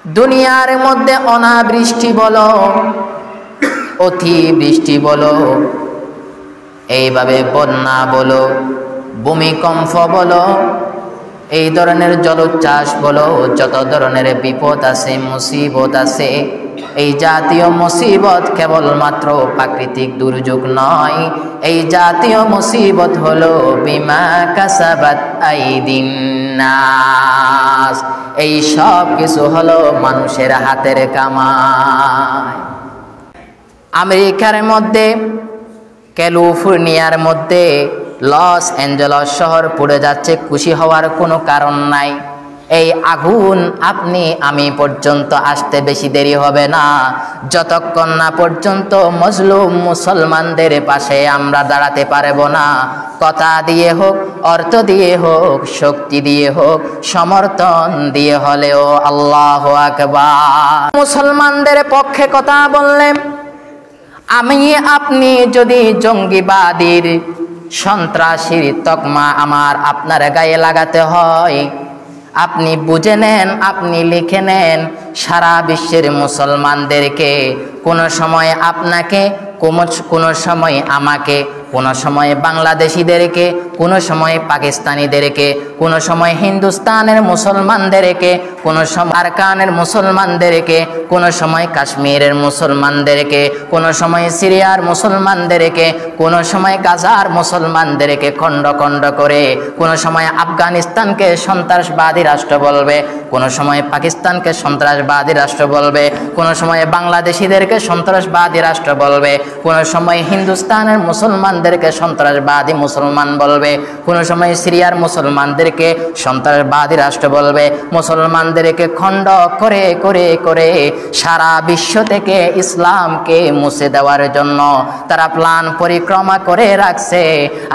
দুনিয়ার মধ্যে অনাবৃষ্টি বলো, অতিবৃষ্টি বলো, এইভাবে বন্যা বলো, ভূমিকম্প বলো, এই ধরনের জলোচ্ছ্বাস বলো, যত ধরনের বিপদ আছে, মুসিবত আছে, এই জাতীয় মুসিবত কেবলমাত্র প্রাকৃতিক দুর্যোগ নয়, এই জাতীয় মুসিবত হলো বিমা কাসাবাত আইদিন নাস, এই সব কিছু হলো মানুষের হাতের কামাই। আমেরিকার মধ্যে ক্যালিফোর্নিয়ার মধ্যে লস অ্যাঞ্জেলস শহর পুড়ে যাচ্ছে, খুশি হওয়ার কোনো কারণ নাই। এই আগুন আপনি আমি পর্যন্ত আসতে বেশি দেরি হবে না, যতক্ষণ না পর্যন্ত মজলুম মুসলমানদের পাশে আমরা দাঁড়াতে পারবো না। কথা দিয়ে হোক, অর্থ দিয়ে হোক, শক্তি দিয়ে হোক, সমর্থন দিয়ে হলেও। আল্লাহু আকবার। মুসলমানদের পক্ষে কথা বললেন, আমি আপনি যদি জঙ্গিবাদীর সন্ত্রাসীর তকমা আমার আপনার গায়ে লাগাতে হয়, আপনি বুঝে নেন, আপনি লিখে নেন, সারা বিশ্বের মুসলমানদেরকে কোনো সময় আপনাকে, কোনো সময় আমাকে, কোনো সময় বাংলাদেশিদেরকে, কোনো সময় পাকিস্তানিদেরকে, কোনো সময় হিন্দুস্তানের মুসলমানদেরকে, কোনো সময় আরকানের মুসলমানদেরকে, কোনো সময় কাশ্মীরের মুসলমানদেরকে, কোনো সময় সিরিয়ার মুসলমানদেরকে, কোনো সময় গাজার মুসলমানদেরকে খণ্ড খণ্ড করে, কোনো সময় আফগানিস্তানকে সন্ত্রাসবাদী রাষ্ট্র বলবে, কোনো সময় পাকিস্তানকে সন্ত্রাসবাদী রাষ্ট্র বলবে, কোনো সময় বাংলাদেশিদেরকে সন্ত্রাসবাদী রাষ্ট্র বলবে, কোনো সময় হিন্দুস্তানের মুসলমানদেরকে সন্ত্রাসবাদী মুসলমান বলবে, কোনো সময় সিরিয়ার মুসলমানদেরকে সন্ত্রাসবাদী রাষ্ট্র বলবে। মুসলমানদেরকে খণ্ড করে করে করে সারা বিশ্ব থেকে ইসলামকে মুছে দেওয়ার জন্য তারা প্ল্যান পরিক্রমা করে রাখছে।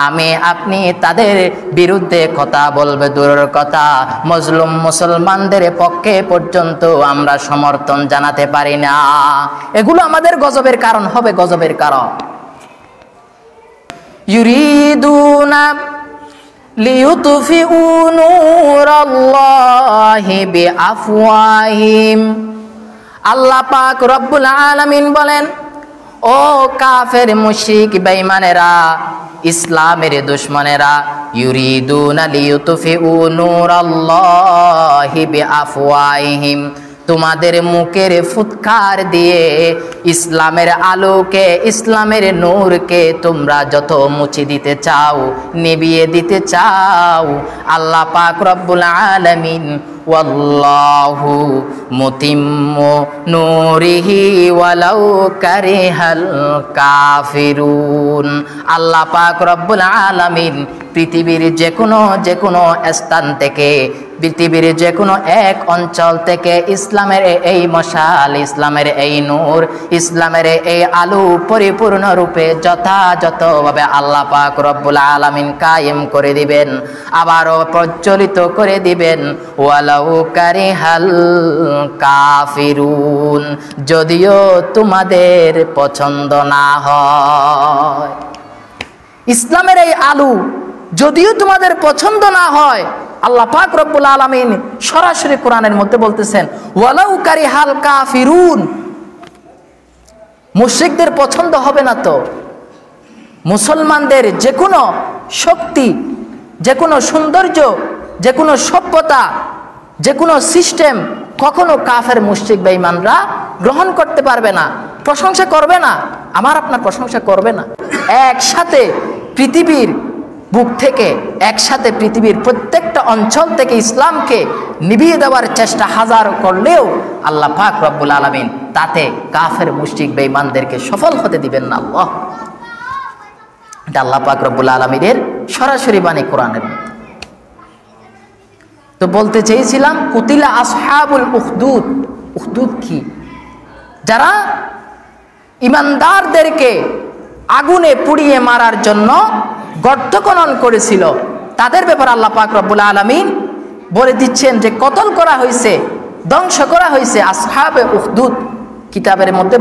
আমি আপনি তাদের বিরুদ্ধে কথা বলবে দূরের কথা, মজলুম মুসলমানদের পক্ষে পর্যন্ত আমরা সমর্থন জানাতে পারি না। এগুলো আমাদের গজবের কারণ হবে, গজবের কারণ। ইউরিদুনা লিইউতফিউ নূরাল্লাহি বিআফওয়াহিম। আল্লাহ পাক রব্বুল আলামিন বলেন, ও কাফের মুশরিক বেঈমানেরা, ইসলামের দুশমনেরা, ইউরিদুনা লিইউতফিউ নূরাল্লাহি বিআফওয়াহিম, তোমাদের মুখের ফুৎকার দিয়ে ইসলামের আলোকে, ইসলামের নূরকে তোমরা যত মুছে দিতে চাও, নিভিয়ে দিতে চাও, আল্লাহ পাক রব্বুল আলামিন ওয়াল্লাহু মুতিম্মু নূরিহি ওয়ালাউ কারিহাল কাফিরুন। আল্লাহ পাক রব্বুল আলামিন পৃথিবীর যে কোনো স্থান থেকে, পৃথিবীর যে কোনো এক অঞ্চল থেকে ইসলামের এই মশাল, ইসলামের এই নূর, ইসলামের এই আলো পরিপূর্ণ রূপে যথাযথভাবে আল্লাহ পাক রব্বুল আলামিন কায়েম করে দিবেন, আবারও প্রজ্বলিত করে দিবেন। ওয়ালাউ কারিহাল কাফিরুন, যদিও তোমাদের পছন্দ না হয়। ইসলামের এই আলো যদিও তোমাদের পছন্দ না হয়, আল্লাহ পাক রব্বুল আলামিন সরাসরি কোরআনের মধ্যে বলতেছেন, ওয়ালাউ কারিহাল কাফিরুন, মুশরিকদের পছন্দ হবে না তো মুসলমানদের যে কোনো শক্তি, যে কোনো সৌন্দর্য, যে কোনো সভ্যতা, যে কোনো সিস্টেম কখনো কাফের মুশরিক বেঈমানরা গ্রহণ করতে পারবে না, প্রশংসা করবে না, আমার আপনার প্রশংসা করবে না। একসাথে পৃথিবীর বুক থেকে, একসাথে পৃথিবীর প্রত্যেকটা অঞ্চল থেকে ইসলামকে নিভিয়ে দেওয়ার চেষ্টা হাজার করলেও আল্লাহ পাক রব্বুল আলামিন তাতে কাফের মুশরিক বেঈমানদেরকে সফল হতে দিবেন না। আল্লাহ, এটা আল্লাহ পাক রব্বুল আলামিনের সরাসরি বাণী কোরআনের মধ্যে। তো বলতে চেয়েছিলাম, কুতিলা আসহাবুল উখদুদ। উখদুদ কি? যারা ইমানদারদেরকে আগুনে পুড়িয়ে মারার জন্য গর্ত খনন করেছিল, তাদের ব্যাপারে আল্লাহ পাক রব্বুল আলামিন বলে দিচ্ছেন যে কতল করা হয়েছে, ধ্বংস করা হয়েছে আসহাবে উখদুদ। কিতাবের মধ্যে